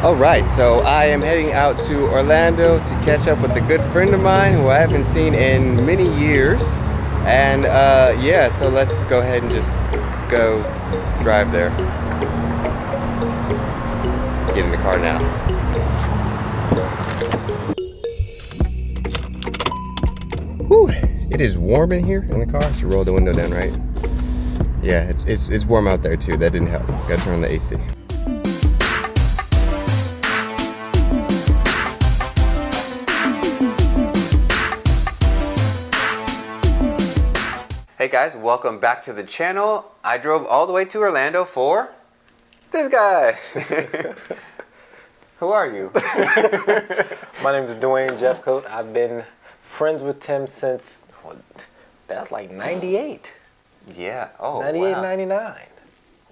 Alright, so I am heading out to Orlando to catch up with a good friend of mine who I haven't seen in many years. And yeah, so let's go ahead and just go drive there. Get in the car now. Whew, it is warm in here in the car. I should roll the window down, right? Yeah, it's warm out there too. That didn't help. Gotta turn on the AC. Hey guys, welcome back to the channel. I drove all the way to Orlando for this guy. Who are you? My name is Dwayne Jeffcoat. I've been friends with Tim since, that's like 98. Yeah, oh 98, wow. 99.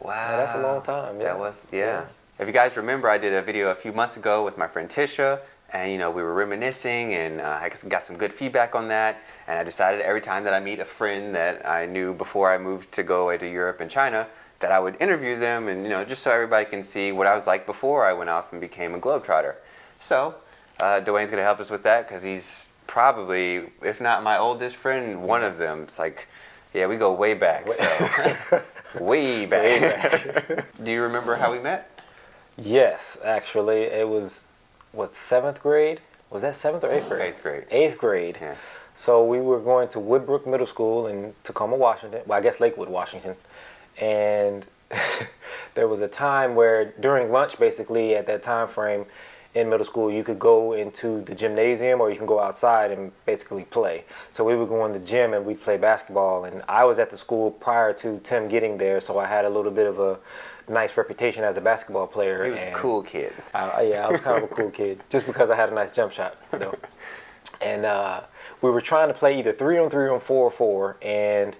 Wow. Yeah, that's a long time. Yeah. That was, yeah. If you guys remember, I did a video a few months ago with my friend Tisha, and you know, we were reminiscing, and I got some good feedback on that. And I decided every time that I meet a friend that I knew before I moved to go away to Europe and China, that I would interview them, and you know, just so everybody can see what I was like before I went off and became a globetrotter. So Dwayne's gonna help us with that because he's probably, if not my oldest friend, one of them. It's like, yeah, we go way back. So way back. Way back. Do you remember how we met? Yes, actually, it was what, 7th grade? Was that 7th or 8th grade? 8th grade. 8th grade. Yeah. So we were going to Woodbrook Middle School in Tacoma, Washington. Well, I guess Lakewood, Washington. And there was a time where during lunch, basically, at that time frame in middle school, you could go into the gymnasium or you can go outside and basically play. So we would go in the gym and we'd play basketball. And I was at the school prior to Tim getting there, so I had a little bit of a nice reputation as a basketball player. He was a cool kid. Yeah, I was kind of a cool kid, just because I had a nice jump shot, though. And we were trying to play either 3-on-3 or 4-on-4, and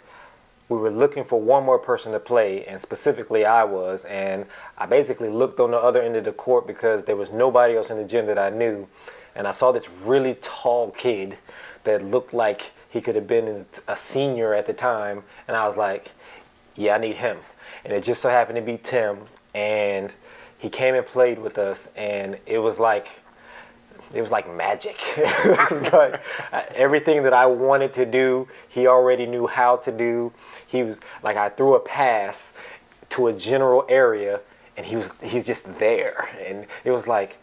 we were looking for one more person to play, and specifically I was. And I basically looked on the other end of the court because there was nobody else in the gym that I knew. And I saw this really tall kid that looked like he could have been a senior at the time. And I was like, yeah, I need him. And it just so happened to be Tim. And he came and played with us, and it was like magic. It was like everything that I wanted to do, he already knew how to do. He was like, I threw a pass to a general area and he's just there. And it was like,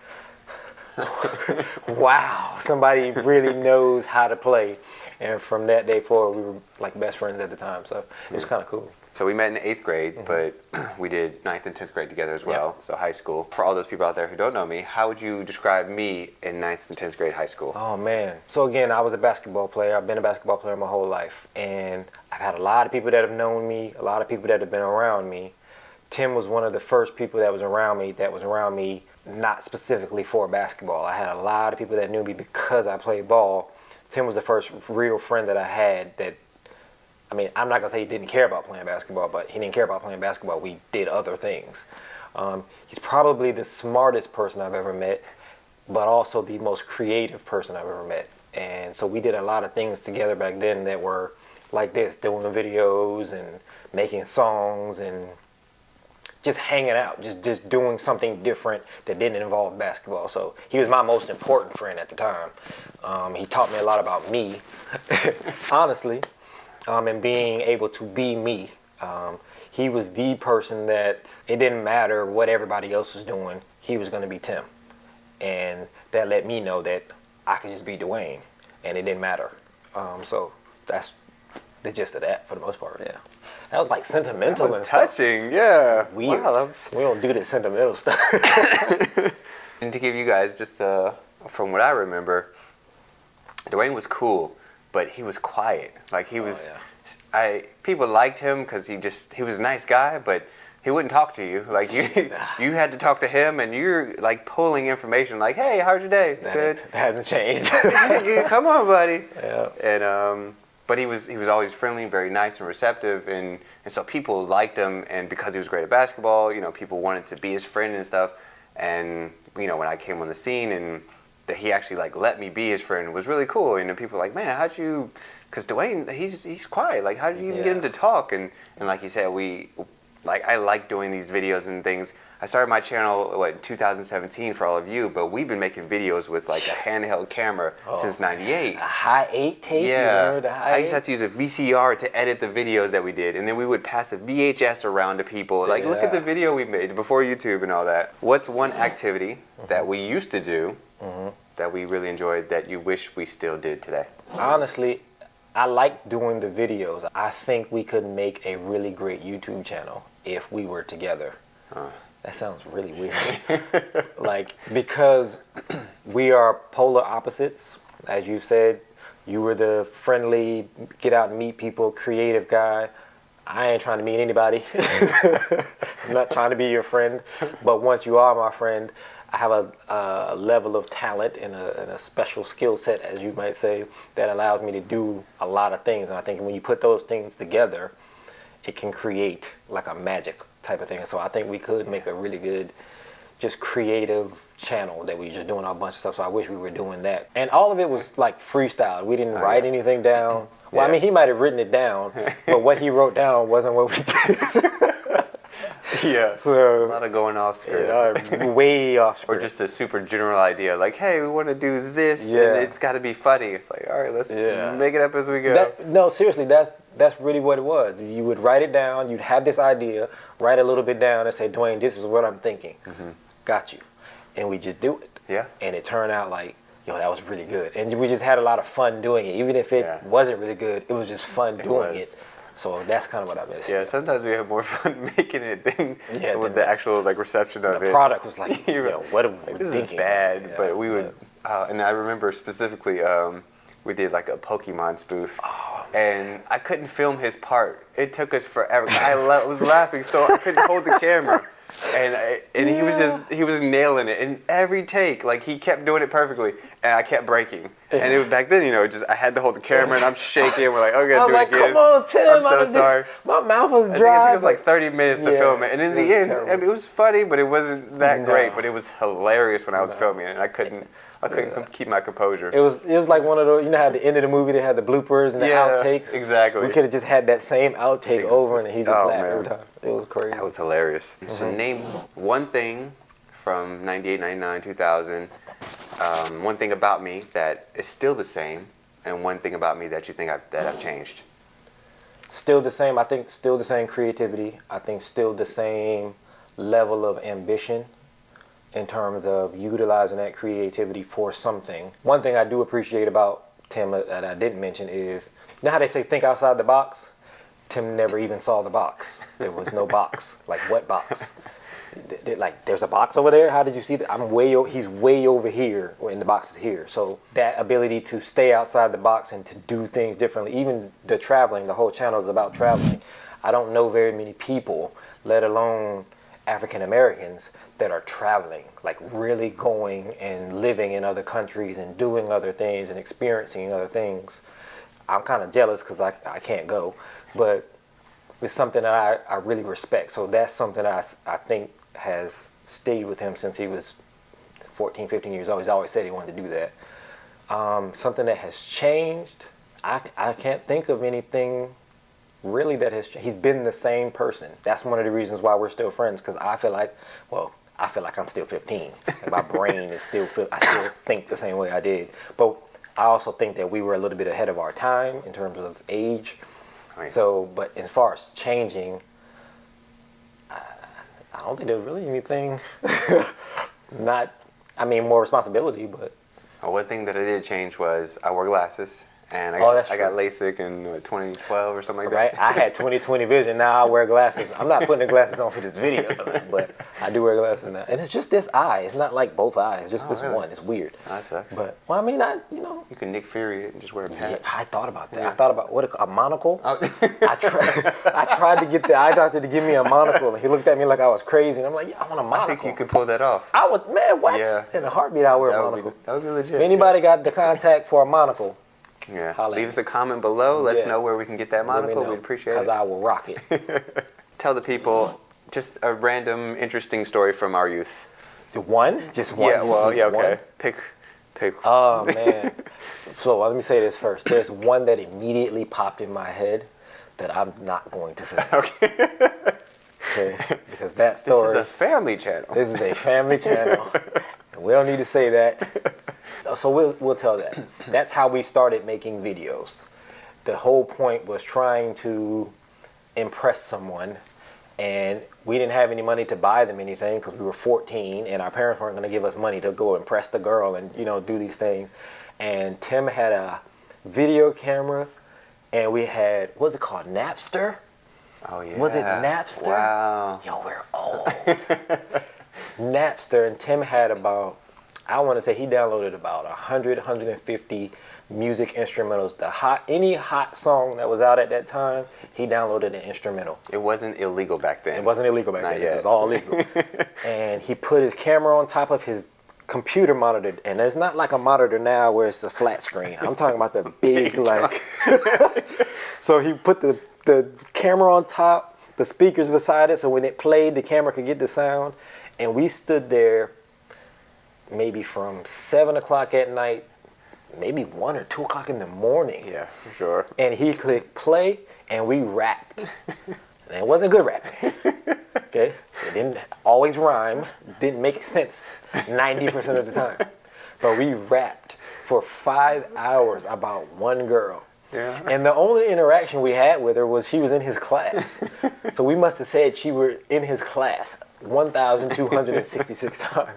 wow, somebody really knows how to play. And from that day forward, we were like best friends at the time. So it was kind of cool. So we met in 8th grade, but we did 9th and 10th grade together as well, so high school. For all those people out there who don't know me, how would you describe me in 9th and 10th grade high school? Oh man, so again, I was a basketball player. I've been a basketball player my whole life, and I've had a lot of people that have known me, a lot of people that have been around me. Tim was one of the first people that was around me not specifically for basketball. I had a lot of people that knew me because I played ball. Tim was the first real friend that I had that, I mean, I'm not going to say he didn't care about playing basketball, but he didn't care about playing basketball. We did other things. He's probably the smartest person I've ever met, but also the most creative person I've ever met. And so we did a lot of things together back then that were like this, doing videos and making songs and just hanging out, just doing something different that didn't involve basketball. So he was my most important friend at the time. He taught me a lot about me, honestly. And being able to be me. He was the person that it didn't matter what everybody else was doing, he was going to be Tim. And that let me know that I could just be Dwayne, and it didn't matter. So that's the gist of that for the most part, yeah. That was like sentimental that was and touching, yeah. Weird. Wow, we don't do this sentimental stuff. And to give you guys just from what I remember, Dwayne was cool, but he was quiet. Like he was, people liked him because he was a nice guy, but he wouldn't talk to you. Like you had to talk to him, and you're like pulling information. Like, hey, how's your day? It's good. That hasn't changed. Come on, buddy. Yeah. And but he was always friendly, very nice and receptive, and so people liked him. And because he was great at basketball, you know, people wanted to be his friend and stuff. And you know, when I came on the scene and that he actually like let me be his friend was really cool. And then people were like, man, how'd you? Because Dwayne, he's quiet. Like, how did you even get him to talk? And like you said, like I like doing these videos and things. I started my channel, what, 2017 for all of you, but we've been making videos with like a handheld camera since '98. A high 8 tape? Yeah, You remember the high I used to 8? have to use a VCR to edit the videos that we did, and then we would pass a VHS around to people. Like, look at the video we made before YouTube and all that. What's one activity that we used to do that we really enjoyed that you wish we still did today? Honestly, I like doing the videos. I think we could make a really great YouTube channel if we were together. That sounds really weird. Like, because we are polar opposites. As you said, you were the friendly, get out and meet people, creative guy. I ain't trying to meet anybody. I'm not trying to be your friend. But once you are my friend, I have a level of talent and a special skill set, as you might say, that allows me to do a lot of things. And I think when you put those things together, it can create like a magic type of thing. So I think we could make a really good, just creative channel that we just doing a bunch of stuff. So I wish we were doing that. And all of it was like freestyle. We didn't write anything down. Well, I mean, he might have written it down, but what he wrote down wasn't what we did. Yeah, So a lot of going off script. way off Or script. just a super general idea, like, hey, we want to do this, Yeah. and it's got to be funny. It's like, all right, let's make it up as we go. No, seriously, that's really what it was. You would write it down, you'd have this idea, write a little bit down and say, Dwayne, this is what I'm thinking. Got you. And we just do it. Yeah. And it turned out like, yo, that was really good. And we just had a lot of fun doing it. Even if it wasn't really good, it was just fun doing it. So that's kind of what I miss. Yeah, sometimes we have more fun making it than with than the actual like reception of it. The product was like, you know, what are we Like, this thinking? is bad, Yeah, but we would, and I remember specifically, we did like a Pokemon spoof, and I couldn't film his part. It took us forever. I was laughing so I couldn't hold the camera, and he was nailing it in every take. Like he kept doing it perfectly, and I kept breaking. And it was back then, you know, just I had to hold the camera, and I'm shaking. We're like, okay, do it again. Come on, Tim. I'm so sorry. My mouth was I think dry. it took us like 30 minutes to film it, and in the end, terrible. I mean, it was funny, but it wasn't that great. But it was hilarious when I was filming it, and I couldn't keep my composure. It was like one of those, you know how at the end of the movie they had the bloopers and the outtakes? Exactly. We could have just had that same outtake over and he just laughed every man. time. It was crazy. That was hilarious. So name one thing from 98, 99, 2000, one thing about me that is still the same, and one thing about me that you think that I've changed. Still the same. I think still the same creativity. I think still the same level of ambition in terms of utilizing that creativity for something. One thing I do appreciate about Tim that I didn't mention is, you know how they say think outside the box? Tim never even saw the box. There was no box. Like, what box? Like, there's a box over there? How did you see that? He's way over here when the box is here. So that ability to stay outside the box and to do things differently, even the traveling, the whole channel is about traveling. I don't know very many people, let alone African Americans, that are traveling, like really going and living in other countries and doing other things and experiencing other things. I'm kind of jealous because I can't go, but it's something that I really respect. So that's something I think has stayed with him since he was 14, 15 years old. He's always said he wanted to do that. Something that has changed, I can't think of anything really that has changed. He's been the same person. That's one of the reasons why we're still friends, because I feel like I'm still 15. Like my brain is I still think the same way I did. But I also think that we were a little bit ahead of our time in terms of age. Right. So, but as far as changing, I don't think there's really anything. More responsibility, but. One thing that I did change was I wore glasses, and I got LASIK in 2012 or something like Right, that. I had 20/20 vision. Now I wear glasses. I'm not putting the glasses on for this video, but I do wear glasses now. And it's just this eye. It's not like both eyes. It's just this really? one. It's weird. That sucks. But You can Nick Fury it and just wear a patch. I thought about that. I thought about a monocle. Oh. I tried to get the eye doctor to give me a monocle, and he looked at me like I was crazy. And I'm like, yeah, I want a monocle. I think you could pull that off. I would, man, what? Yeah. In a heartbeat, I wear a monocle. That would be legit. If anybody got the contact for a monocle, Yeah. holla at Leave me. us a comment below. Let us Yeah. know where we can get that monocle. We'd appreciate it. Because I will rock it. Tell the people just a random, interesting story from our youth. One? Just one? Yeah, well, yeah, One? okay. Pick. Oh, man. So let me say this first. There's one that immediately popped in my head that I'm not going to say. Okay. Okay, because that story. This is a family channel. This is a family channel. We don't need to say that. So we'll tell that. That's how we started making videos. The whole point was trying to impress someone, and we didn't have any money to buy them anything because we were 14 and our parents weren't going to give us money to go impress the girl and, you know, do these things. And Tim had a video camera, and we had, what was it called, Napster? Oh yeah. Was it Napster? Wow. Yo, we're old. Napster, and Tim had about, I want to say he downloaded about 100, 150 music instrumentals. Any hot song that was out at that time, he downloaded an instrumental. It wasn't illegal back then. It wasn't illegal back Not then. yet. This was all legal. And he put his camera on top of his computer monitor, and it's not like a monitor now where it's a flat screen. I'm talking about the big like. So he put the camera on top, the speakers beside it, so when it played, the camera could get the sound. And we stood there maybe from 7 o'clock at night, maybe 1 or 2 o'clock in the morning. Yeah, for sure. And he clicked play, and we rapped. And it wasn't good rapping. Okay? It didn't always rhyme, didn't make sense 90% of the time. But we rapped for 5 hours about one girl. Yeah. And the only interaction we had with her was she was in his class. So we must have said she were in his class 1,266 times.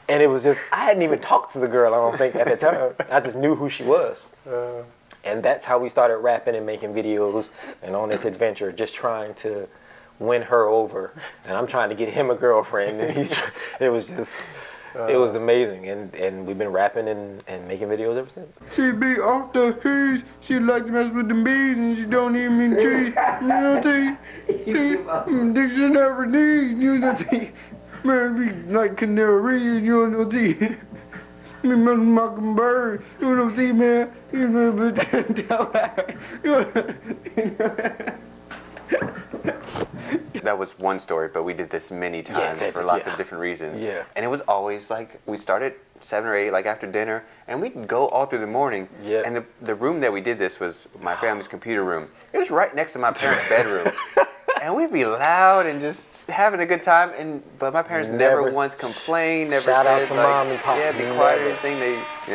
And it was just, I hadn't even talked to the girl, I don't think, at the time. I just knew who she was. And that's how we started rapping and making videos and on this adventure, just trying to win her over. And I'm trying to get him a girlfriend. And it was just, it was amazing. And we've been rapping and making videos ever since. She be off the heat, she like to mess with the bees, and she don't even mean trees. You know what I'm saying? Dictionary need, you know what I'm saying? Man, we like canary, you know what I'm saying? Me man mockingbird, you know what I'm saying, man? You know That was one story, but we did this many times for lots of different reasons. Yeah. And it was always like, we started 7 or 8, like after dinner, and we'd go all through the morning. Yeah. And the room that we did this was my family's computer room. It was right next to my parents' bedroom. And we'd be loud and just having a good time, but my parents never once complained, never Shout out said to like, Mom and Pop. yeah, be quiet or anything.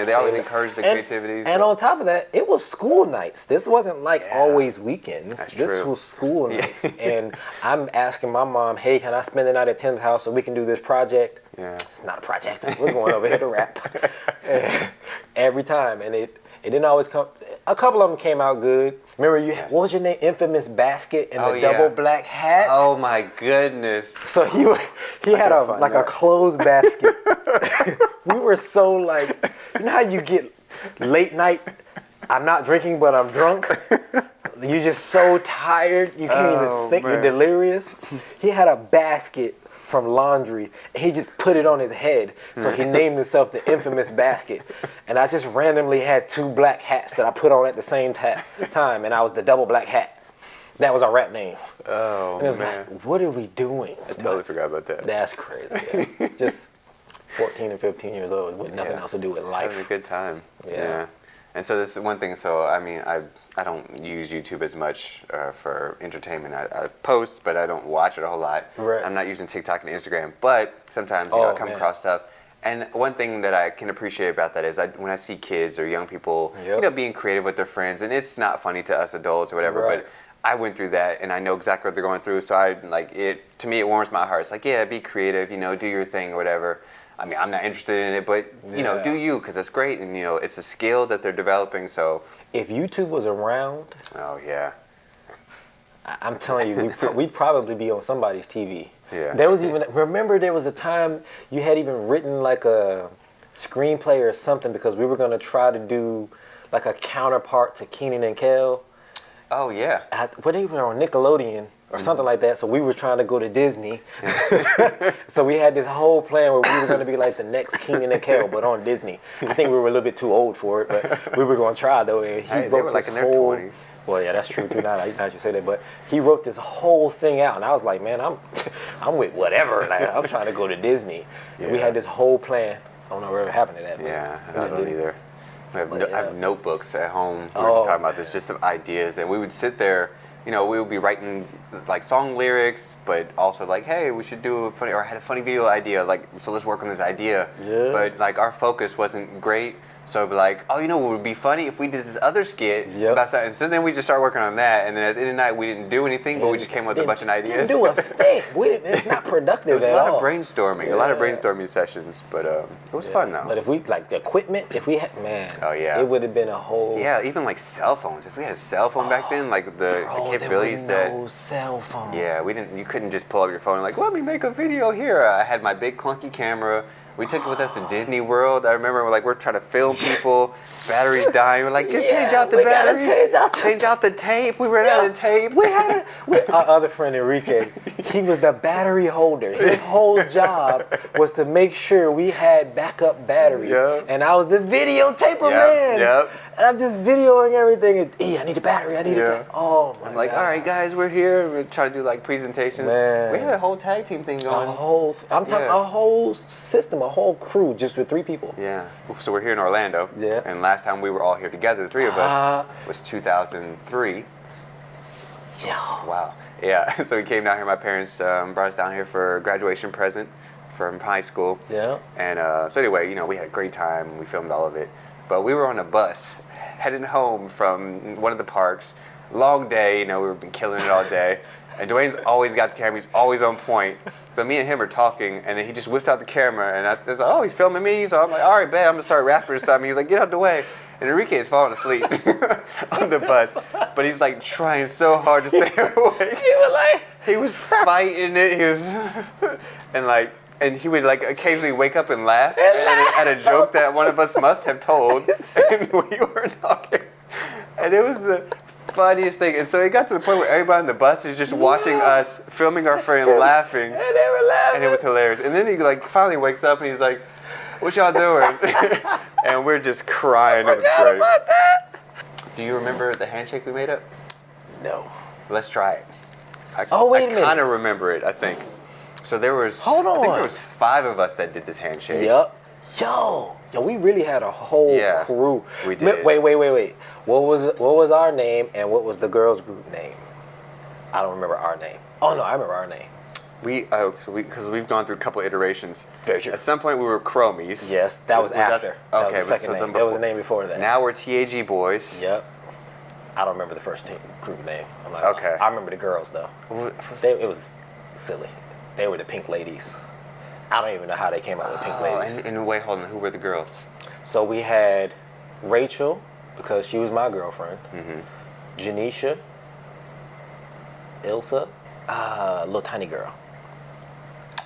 They always encouraged the creativity. And on top of that, it was school nights. This wasn't like always weekends. That's This true. was school nights. And I'm asking my mom, hey, can I spend the night at Tim's house so we can do this project? Yeah. It's not a project. We're going over here to rap. Every time. And it didn't always come. A couple of them came out good. Remember, what was your name? Infamous Basket and the double black hat. Oh my goodness. So he had a closed basket. We were so like, you know how you get late night, I'm not drinking but I'm drunk? You're just so tired, you can't even think, you're delirious. He had a basket from laundry, and he just put it on his head. So he named himself the Infamous Basket. And I just randomly had 2 black hats that I put on at the same time, and I was the double black hat. That was our rap name. Oh, and it was man. like, what are we doing? I totally forgot about that. That's crazy. Yeah. Just 14 and 15 years old with nothing else to do with life. Having a good time. Yeah. And so this is one thing. So I mean, I don't use YouTube as much for entertainment. I post, but I don't watch it a whole lot. Right. I'm not using TikTok and Instagram, but sometimes I come across stuff. And one thing that I can appreciate about that is when I see kids or young people, being creative with their friends, and it's not funny to us adults or whatever, but I went through that and I know exactly what they're going through. So to me, it warms my heart. It's like, yeah, be creative, do your thing or whatever. I mean, I'm not interested in it, but, do you, because it's great. And, it's a skill that they're developing, so. If YouTube was around. Oh, yeah. I'm telling you, we'd probably be on somebody's TV. Yeah. Remember there was a time you had even written like a screenplay or something because we were going to try to do like a counterpart to Kenan and Kel. Oh, yeah. They were on Nickelodeon or something like that, so we were trying to go to Disney. So we had this whole plan where we were going to be like the next Kenan and Kel, but on Disney. I think we were a little bit too old for it, but we were going to try though. And they were like in their 20s. Well, yeah, that's true too. Now you say that, but he wrote this whole thing out, and I was like, man, I'm with whatever. Like, I'm trying to go to Disney. Yeah. And we had this whole plan. I don't know whatever happened to that. Yeah, I don't either. I have notebooks at home. We were just talking about this, just some ideas, and we would sit there you know, we would be writing like song lyrics, but also like, hey, we should do a funny, or I had a funny video idea, like, so let's work on this idea. Yeah. But like our focus wasn't great. So it'd be like, oh, you know what would be funny if we did this other skit about something. And so then we just started working on that. And then at the end of the night, we didn't do anything, but we just came up with a bunch of ideas. Didn't do a thing. It's not productive at all. It was a lot of brainstorming, a lot of brainstorming sessions. But it was fun though. But if we, like the equipment, if we had, man, it would have been a whole. Yeah, even like cell phones. If we had a cell phone back then, like the capabilities there were no cell phones. Yeah, you couldn't just pull up your phone and like, let me make a video here. I had my big clunky camera. We took it with us to Disney World. I remember we're trying to film people, batteries dying. We're like, change out the battery, change out the tape. We ran out of tape. Our other friend Enrique, he was the battery holder. His whole job was to make sure we had backup batteries. And I was the videotaper man. And I'm just videoing everything. And, I need a battery. I need a battery. Oh my I'm like, God. all right, guys, we're here. We're trying to do like presentations. Man. We had a whole tag team thing going. A whole system, a whole crew just with 3 people. Yeah. So we're here in Orlando. Yeah. And last time we were all here together, the 3 of us, was 2003. Wow. Yeah. So we came down here. My parents brought us down here for a graduation present from high school. Yeah. And so anyway, you know, we had a great time. We filmed all of it. But we were on a bus heading home from one of the parks. Long day, you know, we've been killing it all day. And Dwayne's always got the camera. He's always on point. So me and him are talking, and then he just whips out the camera, and I was like, oh, he's filming me. So I'm like, all right, babe, I'm gonna start rapping or something. He's like, get out the way. And Enrique is falling asleep on the bus, but he's like trying so hard to stay awake. He was fighting it. He was, and he would like occasionally wake up and laugh at a joke that one of us must have told, and we were talking, and it was the funniest thing. And so it got to the point where everybody on the bus is just watching us filming our friend laughing, And they were laughing. and it was hilarious. And then he like finally wakes up and he's like, what y'all doing? And we're just crying. It was great. About that. Do you remember the handshake we made up? No. Let's try it. Wait a minute. I kind of remember it, I think. So there was, Hold on. I think there was 5 of us that did this handshake. Yep. Yo, we really had a whole crew. We did. Wait. What was our name and what was the girls' group name? I don't remember our name. Oh no, I remember our name. Because we've gone through a couple iterations. Very true. At some point we were Chromies. Yes, that was after. That was the second name. There was a name before that. Now we're TAG Boys. Yep. I don't remember the first group name. I'm not Okay. I remember the girls though. It was silly. They were the Pink Ladies. I don't even know how they came up with Pink Ladies. And wait, hold on. Who were the girls? So we had Rachel, because she was my girlfriend. Janisha, Ilsa, little tiny girl.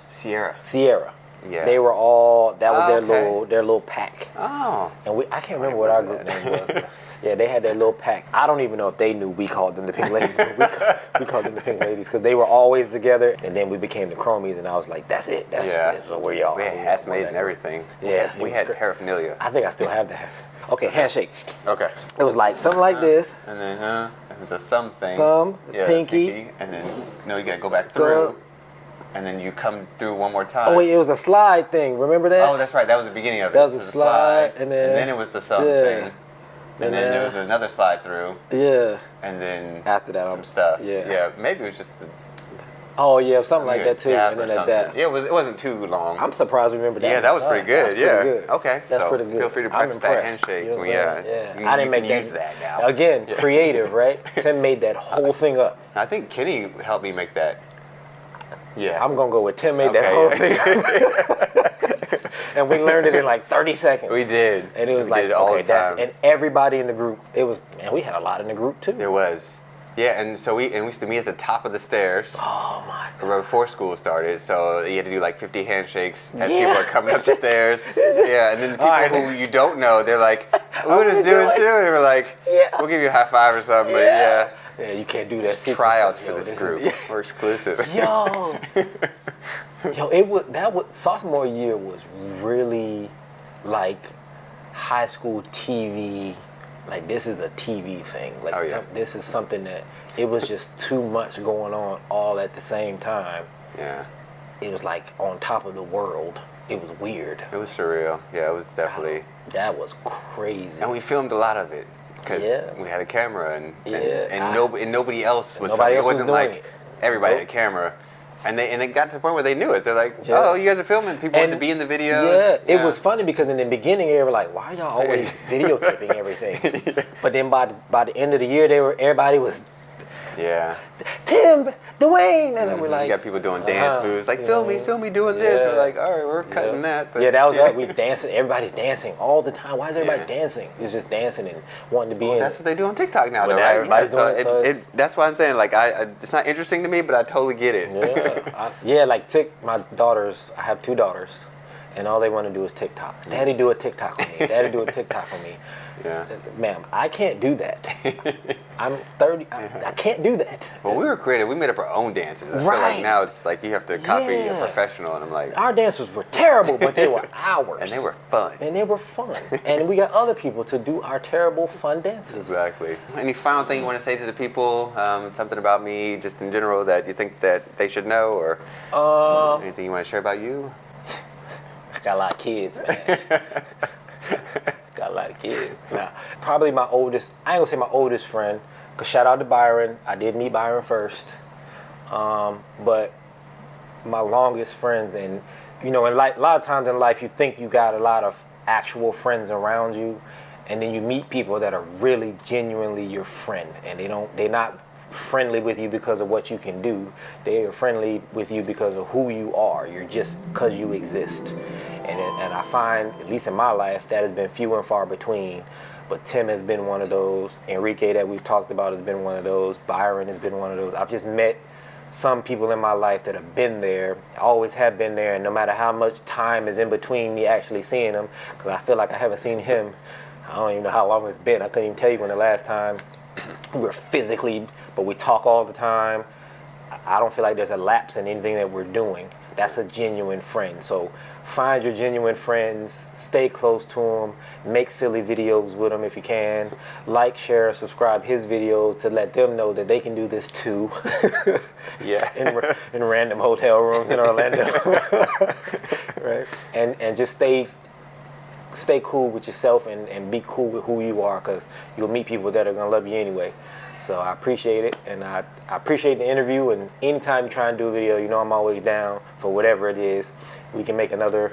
Sierra. Yeah. They were all, that was okay. their little pack. Oh. And I can't remember what our group name was. Yeah, they had their little pack. I don't even know if they knew we called them the Pink Ladies, but we called them the Pink Ladies because they were always together. And then we became the Chromies, and I was like, that's it. That's what we're y'all. We had hats made and everything. Yeah. We had paraphernalia. I think I still have that. Okay, handshake. Okay. It was like something like this. And then, it was a thumb thing. Thumb, pinky. And then, you gotta go back through. And then you come through one more time. Oh wait, it was a slide thing. Remember that? Oh, that's right. That was the beginning of it. That was a slide, and then it was the thumb thing. And then there was another slide through. Yeah. And then after that, some stuff. Yeah. Yeah. Maybe it was just the. Oh yeah, something like that too. And then a dab. Yeah, it wasn't too long. I'm surprised we remember that. Yeah, that was pretty good. That was pretty good. Okay. That's so pretty good. Feel free to practice that handshake. You know what I'm saying? Yeah. I didn't make that. Use that now. Again, creative, right? Tim made that whole thing up. I think Kenny helped me make that. Yeah. I'm gonna go with Tim made that whole thing. And we learned it in like 30 seconds. We did. And it was like, okay, and everybody in the group, we had a lot in the group too. It was. Yeah, and so we used to meet at the top of the stairs. Oh my God. Before school started, so you had to do like 50 handshakes as people are coming up the stairs. Yeah, and then the people who you don't know, they're like, we're gonna do it too. And we're like, we'll give you a high five or something, but yeah. Yeah, you can't do that. Tryouts for this group. We're exclusive. Yo, sophomore year was really like high school TV. Like this is a TV thing. Like this is something that it was just too much going on all at the same time. Yeah. It was like on top of the world. It was weird. It was surreal. Yeah, it was definitely. That was crazy. And we filmed a lot of it. because Yeah. we had a camera and Yeah. and nobody else was Nobody filming. else It was wasn't doing like it. everybody had a Nope. camera. And it got to the point where they knew it. They're like, Yeah. oh, you guys are filming. People want to be in the videos. Yeah, it was funny because in the beginning they were like, "Why are y'all always videotaping everything?" But then by the end of the year, everybody was Yeah. Tim, Dwayne, and we're like, you got people doing dance moves, like film me doing this. Yeah. We're like, all right, we're cutting that. But yeah, that was we dancing. Everybody's dancing all the time. Why is everybody Yeah. dancing? It's just dancing and wanting to be Well, in. that's what they do on TikTok now, Well, though, now right? everybody's Yeah, doing it, so it's- that's why I'm saying, like, it's not interesting to me, but I totally get it. Like my daughters. I have 2 daughters, and all they want to do is TikTok. Daddy, do a TikTok on me. Daddy, do a TikTok on me. Yeah. Ma'am, I can't do that. I'm 30. I can't do that. Well, we were creative. We made up our own dances. I feel Right. like now it's like you have to copy a Yeah. professional, and I'm like, Our dances were terrible, but they were ours. and they were fun. And they were fun. And we got other people to do our terrible fun dances. Exactly. Any final thing you want to say to the people? Something about me, just in general, that you think that they should know, or anything you want to share about you? I got a lot of kids, man. Got a lot of kids. Now, probably my oldest, I ain't gonna say my oldest friend, because shout out to Byron. I did meet Byron first. But my longest friends, and you know, in life, a lot of times in life, you think you got a lot of actual friends around you, and then you meet people that are really genuinely your friend, and they're not friendly with you because of what you can do. They are friendly with you because of who you are. You're just because you exist. And I find, at least in my life, that has been few and far between. But Tim has been one of those. Enrique, that we've talked about, has been one of those. Byron has been one of those. I've just met some people in my life that have been there, always have been there, and no matter how much time is in between me actually seeing them, because I feel like I haven't seen him, I don't even know how long it's been. I couldn't even tell you when the last time we were physically, but we talk all the time. I don't feel like there's a lapse in anything that we're doing. That's a genuine friend. So find your genuine friends, stay close to them, make silly videos with them if you can. Like, share, subscribe his videos to let them know that they can do this too. Yeah. in random hotel rooms in Orlando. Right? And just stay cool with yourself and be cool with who you are, because you'll meet people that are going to love you anyway. So I appreciate it, and I appreciate the interview, and anytime you try and do a video, you know I'm always down for whatever it is. We can make another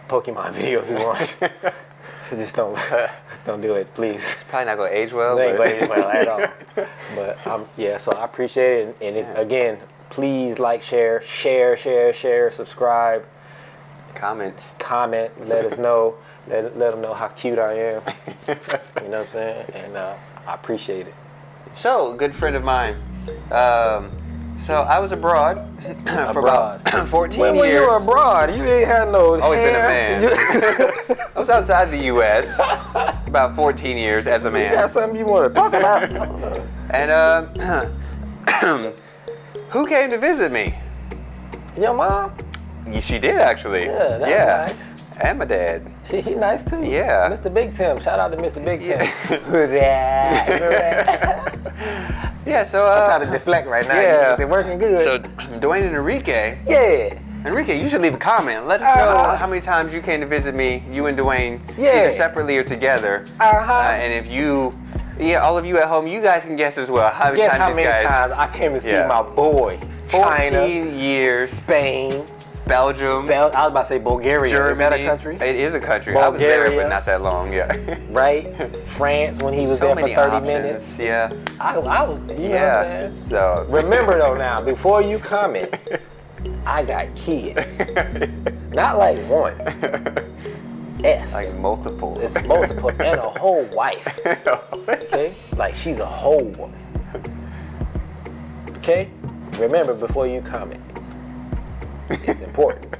Pokemon video if you want. Just don't do it, please. It's probably not going to age well. It ain't But going to age well at all. But yeah, so I appreciate it, and again, please like, share, subscribe, comment. let us know, let them know how cute I am. You know what I'm saying? And I appreciate it. So, a good friend of mine. So I was abroad for about 14 when years. When you were abroad, you ain't had no Always been a hair. man. I was outside the U.S. about 14 years as a You man. got something you want to talk about? And who came to visit me? Your mom? She did, actually. Yeah, that's nice. And my dad. He nice too. Yeah. Mr. Big Tim. Shout out to Mr. Big Tim. Yeah. Who's that? Yeah, so I'm trying to deflect right now. Yeah. They're working good. So Dwayne and Enrique. yeah. Enrique, you should leave a comment. Let us know how many times you came to visit me, you and Dwayne, either separately or together. And if you, all of you at home, you guys can guess as well. How many Guess times how these many guys? times I came to see Yeah. my boy. 14 China, years. Spain, Belgium. I was about to say Bulgaria. Germany. Is that a country? It is a country. I was there, Bulgaria. but not that long. Yeah. Right? France when he was So there for many 30 options. minutes. Yeah. I was, you know what I'm Yeah. saying? So. Remember though now, before you comment, I got kids. Not like one. S. Like multiple. It's multiple and a whole wife. Okay? Like she's a whole woman. Okay? Remember before you comment. It's important.